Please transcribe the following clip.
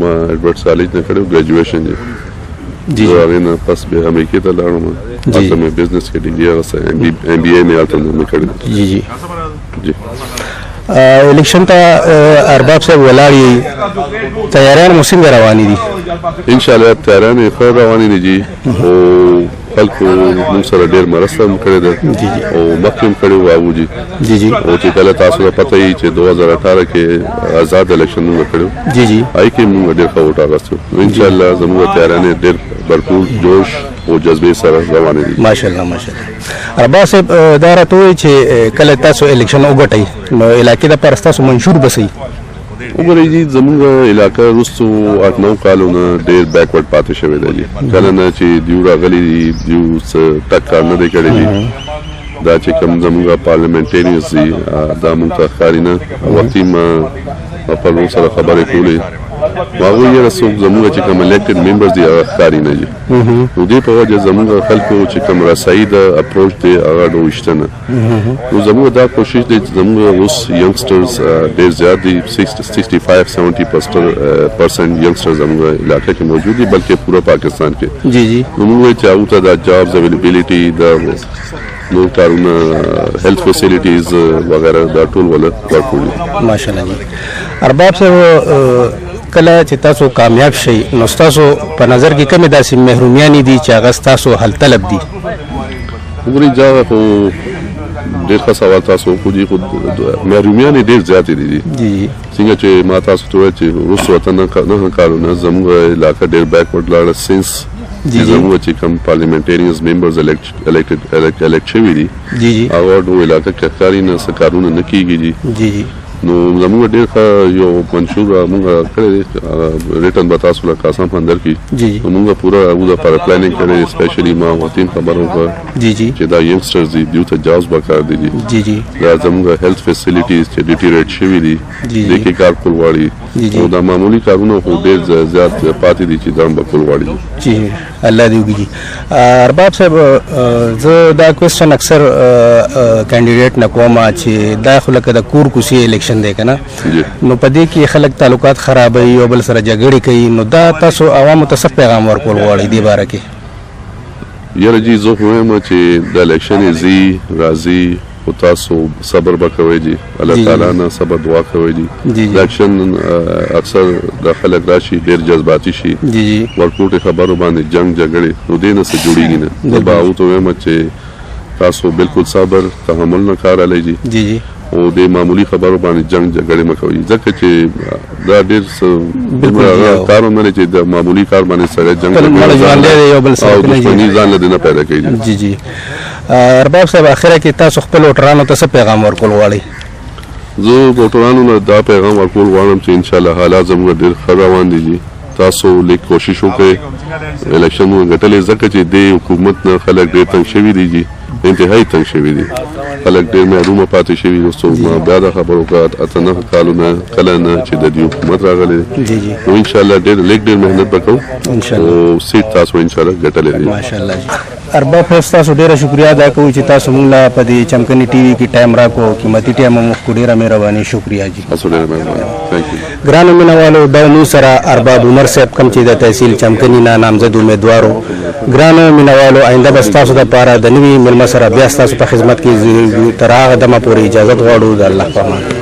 ما ایڈورټ کالج نه کړو ګریجویشن جی هغه نه پس به امریکا ته لاړم هلته مې بزنس کې ډیګري اخیسته MBA مې هلته مې کړی جی جی جی الیکشن ته ارباب صاحب ولاړ تیاریان مو څنګه روانې دي؟ ان شاء الله تیاریان یې ښه روانې دي جی او خلکو موږ سره ډېر مرسته هم کړې ده او مخکې هم کړې وو ابو جی جی او چې کله تاسو ته پته وي چې 2018 کې آزاد الیکشنونه کړو جی جی هغې کې موږ ډېر ښه ووټ اخیستو ان شاء الله زموږ تیاریان ډېر بھرپور جوش او جذبې سره روانې دي ماشاءالله ماشاءالله ارباب صاحب دا راته وایي چې کله تاسو الیکشن وګټئ نو علاقې دپاره ستاسو منشور به څه وي؟ وګورئ جی زموږ علاقه وروستو 8-9 کالو نه ډېر بیکورډ پاتې شوی دی جی کله نه چې دیو راغلي دي دیو څه ټک کار نه دی کړی دي دا چې کوم زموږ پارلیمنټریانز دي دا موږ ته ښکاري نه وختي ما خپل سره خبرې کولې هغوی یې څوک زموږ چې کوم الیکټډ ممبرز دي هغه ښکاري نه جي نو دې په وجه زموږ خلکو چې کوم رسایي د اپروچ دی هغه ډېر شته نه نو زموږ دا کوشش دی چې زموږ اوس ینګسټرز ډېر زیات دي 65-70% ینګسټرز زموږ علاقه کې موجود دي بلکې پوره پاکستان کې جی جی نو موږ چې هغوی ته دا جابز اویلیبیلیټي د نور کارونه هیلث فیسیلیټیز وغیره دا ټول ول ورکوي ماشاءالله جی ارباب صاحب کله چې تاسو کامیاب شئ نو ستاسو په نظر کې کومې داسې محرومیانې دي چې هغه ستاسو حل طلب دي؟ وګورئ دا خو ډېر ښه سوال تاسو وکړو جي خو محرومیانې ډېر زیاتې دي جی څنګه چې ما تاسو ته وویل چې وروسته ورته نه کارونه زموږ علاقه ډېر بیکورډ لاړه سینس زموږ چې کوم پارلیمنټریانز ممبرز الیکټ شوي دي جی جی هغه ډېر علاقه کې ښکاري نه څه کارونه نه کېږي جي جی جی نو زموږ ډېر ښه یو منشور موږ کړی دی ریټن به تاسو له قسم هم درکړي جی جی موږ پوره هغو دپاره پلانینګ کړی اسپیشلي ما وختي خبر وکړه جی جی چې دا ینګسټرز دي دوی ته جابز پکار دي جی جی دا زموږ هیلث فیسیلیټیز چې ډیټیریټ شوي دي دې کې کار کول غواړي او دا معمولي کارونه خو ډېر زیات پاتې دي چې دا هم به کول غواړي جی الله دې وکړي ارباب صاحب زه دا کوېسچن اکثر کینډیډیټ نه کوم چې دا خو لکه د کور کوسي الیکشن دی که نه نو په دې کې خلک تعلقات خرابوي یو بل سره جګړې کوي نو دا تاسو عوامو ته څه پیغام ورکول غواړئ دې باره کې؟ یاره جی زه خو وایم چې د الیکشن یې ځي راځي خو تاسو صبر به کوئ جي الله تعالی نه صبر دعا کوئ جي الیکشن اکثر د خلک راشي ډېر جذباتي شي ورکوټې خبرو باندې جنګ جګړې نو دې نه څه جوړېږي نه زه به هغو ته وایم چې تاسو بالکل صبر تحمل نه کار الی جي او د معمولي خبرو باندې جنګ جګړې مه کوئ ځکه چې دا ډېر کار هم نه دی چې د معمولي کار باندې سړی جنګ او دښمني ځان له دې نه پیدا کوي جی جی ارباب صاحب اخره کې تاسو خپل ووټرانو ته څه پیغام ورکول غواړئ؟ زه ووټرانو نه دا پیغام ورکول غواړم چې انشاءالله حالات زموږ ډېر ښه روان دي جي تاسو لږ کوشش وکړئ الیکشن ګټلې ځکه چې دې حکومت نه خلک ډېر تنګ شوي دي جي انتهایی تنګ شوي دي خلک ډېر محرومه پاتې شوي وروستو ما بیا دا خبر وکړه 8-9 کالونه کله نه چې د دې حکومت راغلی نو انشاءالله ډېر محنت به کوو او سیټ تاسو انشاءالله ګټلی دی ماشاءالله ارباب صاحب تاسو ډېره شکریا ادا کوو چې تاسو موږ له په دې چمکني ټي وي کې ټایم راکړو قیمتي ټایم مو موږ ډېره مهرباني شکریا جي تاسو ډېره مهرباني تھینک یو ګرانو مینوالو دا موږ سره ارباب عمر صاحب کوم چې د تحصیل چمکني نه نامزد امیدوارو ګرانو مینوالو آینده به ستاسو دپاره د نوي مېلمه سره بیا ستاسو په خدمت کې تر هغه دمه پورې اجازت غواړو د الله په امان